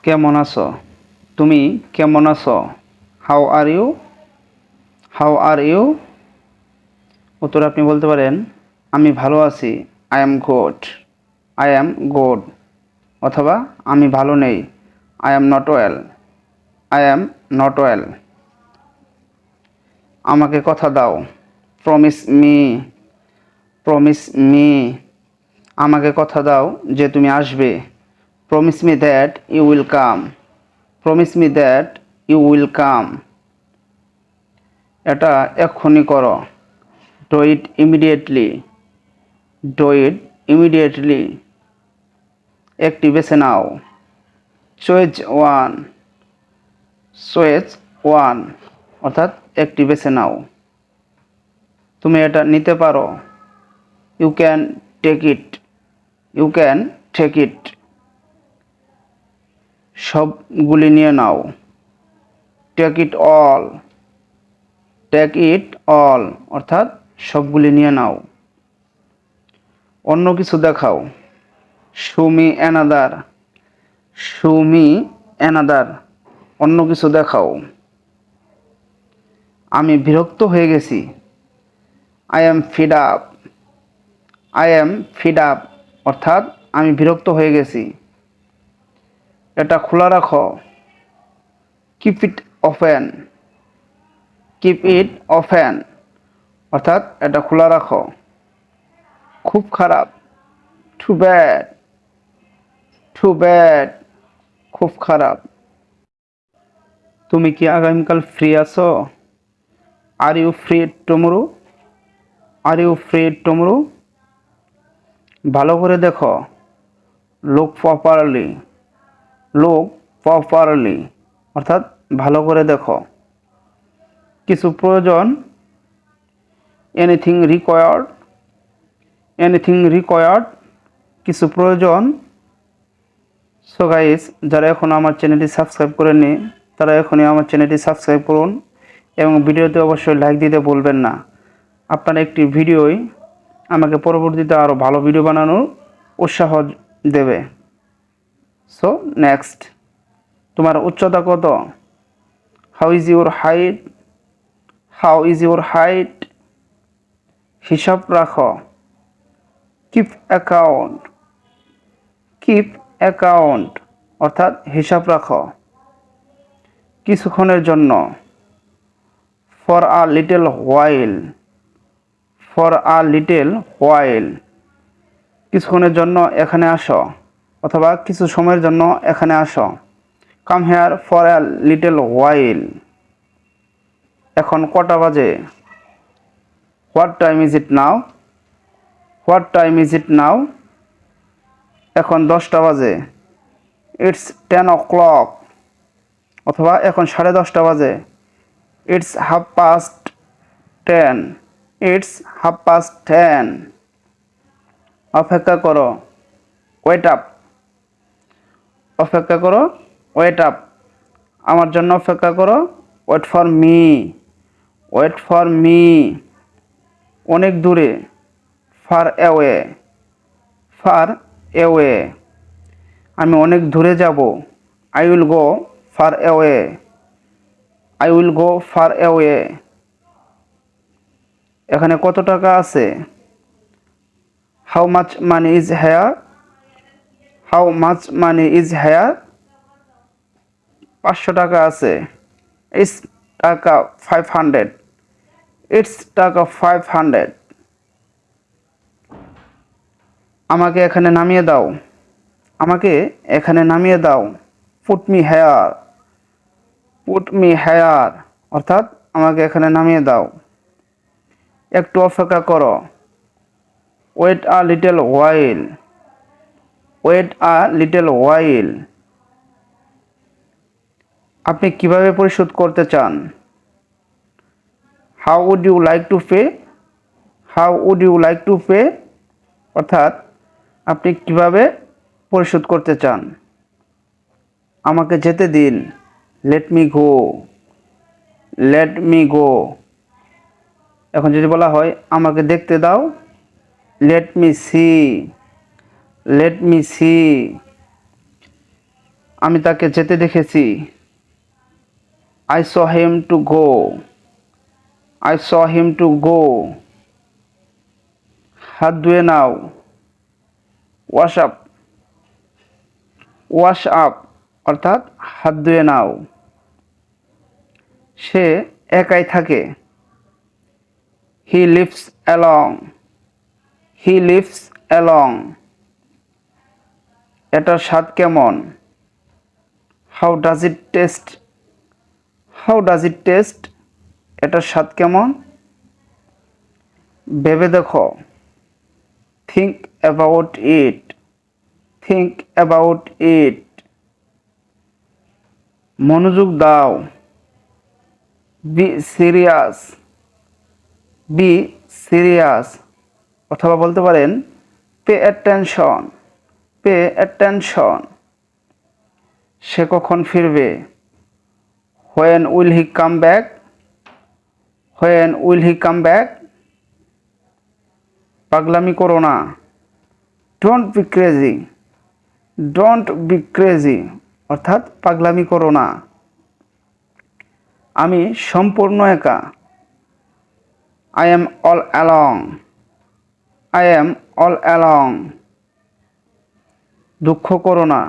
কেমন আছো? তুমি কেমন আছো? How are you? How are you? উত্তরে আপনি বলতে পারেন আমি ভালো আছি, I am good. I am good. অথবা আমি ভালো নেই, I am not well. I am not well. আমাকে কথা দাও, প্রমিস মি। Promise me. আমাকে কথা দাও যে তুমি আসবে, promise me that you will come. Promise me that you will come. এটা এক্ষুনি করো, do it immediately. Do it immediately. একটি বেছে নাও, চয়েজ ওয়ান। চয়েজ ওয়ান অর্থাৎ একটি বেছে নাও। তুমি এটা নিতে পারো, you can take it. You can take it. সবগুলি নিয়ে নাও, take it all. Take it all অর্থাৎ সবগুলি নিয়ে নাও। অন্য কিছু দেখাও, show me another. Show me another অন্য কিছু দেখাও। আমি বিরক্ত হয়ে গেছি, I am feed up. I am feed up অর্থাৎ আমি বিরক্ত হয়ে গেছি। এটা খোলা রাখো, keep it open. Keep it open অর্থাৎ এটা খোলা রাখো। খুব খারাপ, টু ব্যাড। টু ব্যাড খুব খারাপ। তুমি কি আগামীকাল ফ্রি আছো? Are you free tomorrow? Are you free tomorrow? ভালো করে দেখো, লুক প্রপারলি। লুক প্রপারলি অর্থাৎ ভালো করে দেখো। কিছু প্রয়োজন, এনিথিং রিকোয়ার্ড। এনিথিং রিকোয়ার্ড কিছু প্রয়োজন। সো গাইস, যারা এখনও আমার চ্যানেলটি সাবস্ক্রাইব করেননি তারা এখনই আমার চ্যানেলটি সাবস্ক্রাইব করুন এবং ভিডিওতে অবশ্যই লাইক দিতে ভুলবেন না। আপনার একটি ভিডিওই আমাকে পরবর্তীতে আরও ভালো ভিডিও বানানোর উৎসাহ দেবে। সো নেক্সট, তোমার উচ্চতা কত? How is your height? How is your height? হিসাব রাখো, কিপ অ্যাকাউন্ট। কিপ অ্যাকাউন্ট অর্থাৎ হিসাব রাখো। কিছুক্ষণের জন্য, for a little while. For a little while কিছুক্ষণের জন্য এখানে আসো অথবা কিছু সময়ের জন্য এখানে আসো। Come here for a little while. এখন কটা বাজে? What time is it now? What time is it now? এখন 10টা বাজে। ইটস 10 o'clock অথবা এখন 10:30 বাজে। ইটস 10:30। ইটস 10:30। অপেক্ষা করো, ওয়েট আপ। অপেক্ষা করো, ওয়েট আপ। আমার জন্য অপেক্ষা করো, wait for me. Wait for me. অনেক দূরে, ফার অ্যাওয়ে। ফার অ্যাওয়ে আমি অনেক দূরে যাব, I will go far away. I will go far away. এখানে কত টাকা আছে? How much money is here? How much money is here? 500 টাকা আছে। ইটস টাকা 500। ইটস টাকা 500। আমাকে এখানে নামিয়ে দাও। আমাকে এখানে নামিয়ে দাও, put me here. Put me here অর্থাৎ আমাকে এখানে নামিয়ে দাও। একটু অপেক্ষা করো, wait a little while. Wait a little while. আপনি কিভাবে পরিশোধ করতে চান? How would you like to pay? How would you like to pay অর্থাৎ আপনি কিভাবে পরিশোধ করতে চান। আমাকে যেতে দিন, let me go. Let me go. এখন যদি বলা হয় আমাকে দেখতে দাও, let me see. Let me C. আমি তাকে যেতে দেখেছি। I saw him to go. I saw him to go. হাত ধুয়ে নাও। Wash up. ওয়াশ আপ অর্থাৎ হাত ধুয়ে নাও। সে একাই থাকে। He lives alone. He lives alone. এটার স্বাদ কেমন? How does it taste? How does it taste? এটার স্বাদ কেমন? ভেবে দেখো। Think about it. Think about it. মনোযোগ দাও। Be serious. Be serious. অথবা বলতে পারেন pay attention. Pay attention. সে কখন ফিরবে? When will he come back? When will he come back? পাগলামি করো না। Don't be crazy. Don't be crazy অর্থাৎ পাগলামি করো না। আমি সম্পূর্ণ একা। I am all alone. I am all alone. দুঃখ করো না।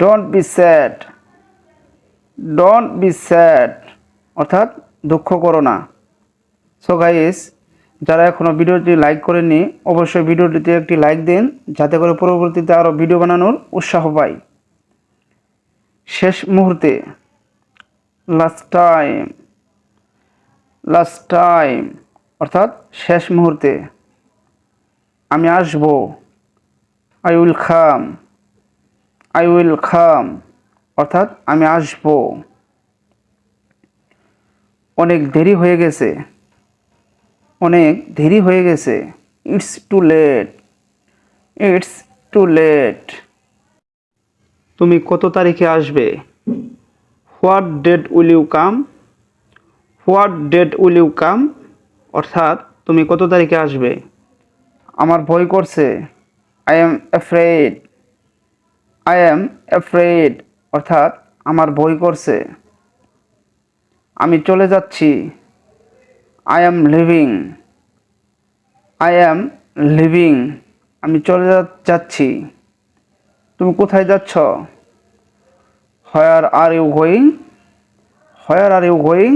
Don't be sad. Don't be sad অর্থাৎ দুঃখ করো না। সো গাইস, যারা এখনও ভিডিওটি লাইক করেননি অবশ্যই ভিডিওটিতে একটি লাইক দিন, যাতে করে পরবর্তীতে আরও ভিডিও বানানোর উৎসাহ পাই। শেষ মুহূর্তে, লাস্ট টাইম। লাস্ট টাইম অর্থাৎ শেষ মুহূর্তে। আমি আসব। I will come. I will come অর্থাৎ আমি আসব। অনেক দেরি হয়ে গেছে। অনেক দেরি হয়ে গেছে। It's too late. It's too late. তুমি কত তারিখে আসবে? What date will you come? What date will you come অর্থাৎ তুমি কত তারিখে আসবে? আমার ভয় করছে। I am afraid. I am afraid অর্থাৎ আমার ভয় করছে। আমি চলে যাচ্ছি। I am leaving. I am leaving আমি চলে যাচ্ছি। তুমি কোথায় যাচ্ছ? Where are you going? Where are you going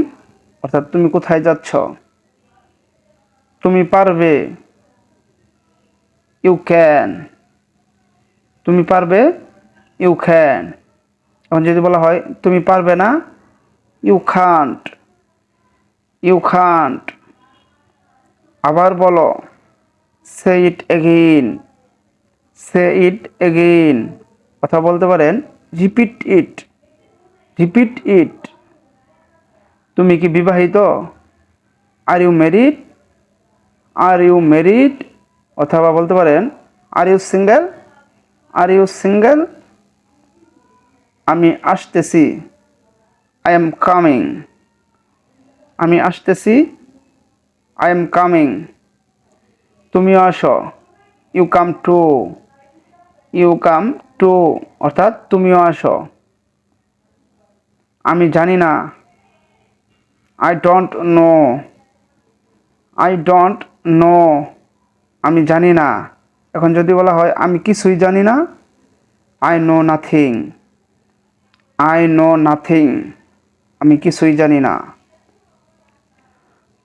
অর্থাৎ তুমি কোথায় যাচ্ছ? তুমি পারবে। You can. তুমি পারবে। You can. এখন যদি বলা হয় তুমি পারবে না, ইউ কান্ট। You can't. আবার বলো। সে ইট এগেইন। সে ইট এগেইন কথা বলতে পারেন রিপিট ইট। Repeat it. তুমি কি বিবাহিত? Are you married? Are you married অথবা বলতে পারেন are you single? Are you single? আমি আসতেছি। I am coming. আমি আসতেছি। I am coming. তুমিও আসো। You come too. You come too অর্থাৎ তুমিও আসো। আমি জানি না। I don't know. I don't know আমি জানি না। এখন যদি বলা হয় আমি কিছুই জানি না, I know nothing. I know nothing আমি কিছুই জানি না।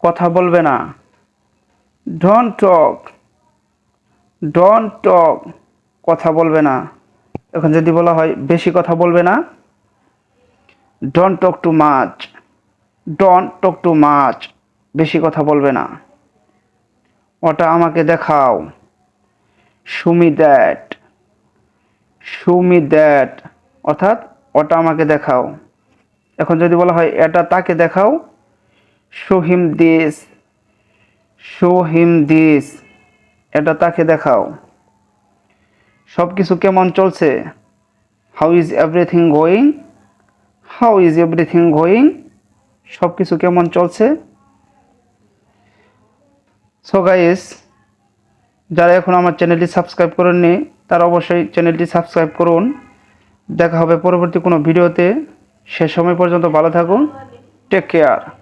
কথা বলবে না। Don't talk. ডোন্ট টক কথা বলবে না। এখন যদি বলা হয় বেশি কথা বলবে না, don't talk too much. Don't talk too much বেশি কথা বলবে না। ওটা আমাকে দেখাও। Show me that. Show me that অর্থাৎ ওটা আমাকে দেখাও। এখন যদি বলা হয় এটা তাকে দেখাও, show him this. Show him this এটা তাকে দেখাও। সব কিছু কেমন চলছে? How is everything going? How is everything going সব কিছু কেমন চলছে? সো গাইস, যারা এখন আমার চ্যানেলটি সাবস্ক্রাইব করেননি তারা অবশ্যই চ্যানেলটি সাবস্ক্রাইব করুন, দেখা হবে পরবর্তী কোনো ভিডিওতে। সে সময় পর্যন্ত ভালো থাকুন। Take care.